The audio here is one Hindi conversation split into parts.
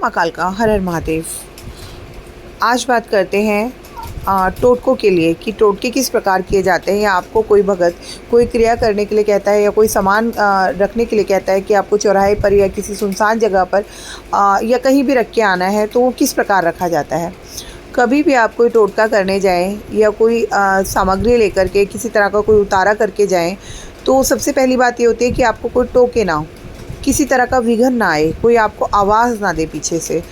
माँ कालका, हर हर महादेव। आज बात करते हैं टोटकों के लिए कि टोटके किस प्रकार किए जाते हैं, या आपको कोई भगत कोई क्रिया करने के लिए कहता है या कोई सामान रखने के लिए कहता है कि आपको चौराहे पर या किसी सुनसान जगह पर या कहीं भी रख के आना है, तो वो किस प्रकार रखा जाता है। कभी भी आप कोई टोटका करने जाएं या कोई सामग्री लेकर के किसी तरह का कोई उतारा करके जाएं, तो सबसे पहली बात ये होती है कि आपको कोई टोके ना हो, किसी तरह का विघ्न ना आए, कोई आपको आवाज़ ना दे पीछे से।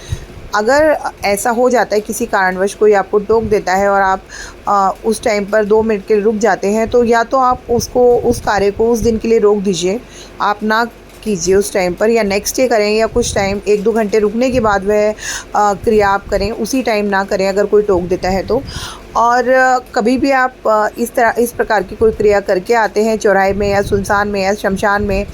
अगर ऐसा हो जाता है किसी कारणवश कोई आपको टोक देता है और आप उस टाइम पर 2 मिनट के लिए रुक जाते हैं, तो या तो आप उस कार्य को उस दिन के लिए रोक दीजिए, आप ना कीजिए उस टाइम पर, या नेक्स्ट डे करें, या कुछ टाइम 1-2 घंटे रुकने के बाद वह क्रिया आप करें, उसी टाइम ना करें अगर कोई टोक देता है तो। और कभी भी आप इस प्रकार की कोई क्रिया करके आते हैं चौराहे में या सुनसान में या शमशान में,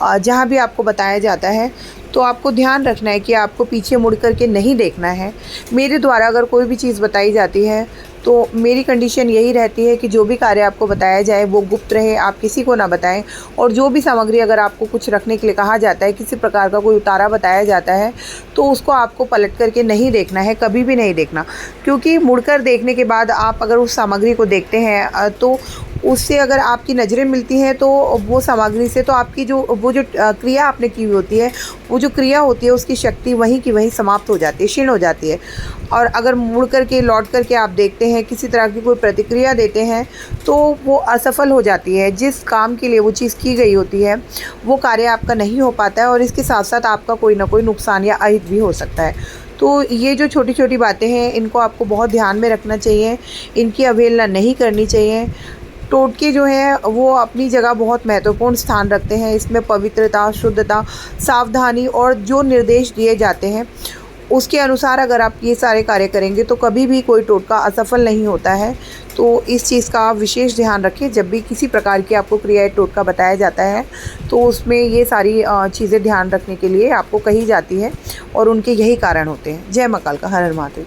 जहाँ भी आपको बताया जाता है, तो आपको ध्यान रखना है कि आपको पीछे मुड़ कर के नहीं देखना है। मेरे द्वारा अगर कोई भी चीज़ बताई जाती है तो मेरी कंडीशन यही रहती है कि जो भी कार्य आपको बताया जाए वो गुप्त रहे, आप किसी को ना बताएं। और जो भी सामग्री अगर आपको कुछ रखने के लिए कहा जाता है, किसी प्रकार का कोई उतारा बताया जाता है, तो उसको आपको पलट करके नहीं देखना है, कभी भी नहीं देखना। क्योंकि मुड़कर देखने के बाद आप अगर उस सामग्री को देखते हैं तो उससे अगर आपकी नज़रें मिलती हैं तो वो सामग्री से तो आपकी जो क्रिया आपने की हुई होती है, वो जो क्रिया होती है उसकी शक्ति वहीं की वहीं समाप्त हो जाती है, क्षीण हो जाती है। और अगर मुड़ कर के लौट कर के आप देखते हैं, किसी तरह की कोई प्रतिक्रिया देते हैं, तो वो असफल हो जाती है। जिस काम के लिए वो चीज़ की गई होती है वो कार्य आपका नहीं हो पाता है, और इसके साथ साथ आपका कोई ना कोई नुकसान या अहित भी हो सकता है। तो ये जो छोटी छोटी बातें हैं, इनको आपको बहुत ध्यान में रखना चाहिए, इनकी अवहेलना नहीं करनी चाहिए। टोटके जो हैं वो अपनी जगह बहुत महत्वपूर्ण स्थान रखते हैं। इसमें पवित्रता, शुद्धता, सावधानी और जो निर्देश दिए जाते हैं उसके अनुसार अगर आप ये सारे कार्य करेंगे तो कभी भी कोई टोटका असफल नहीं होता है। तो इस चीज़ का आप विशेष ध्यान रखें। जब भी किसी प्रकार की आपको क्रिया टोटका बताया जाता है तो उसमें ये सारी चीज़ें ध्यान रखने के लिए आपको कही जाती है, और उनके यही कारण होते हैं। जय माँ कालका, हर हर महादेव।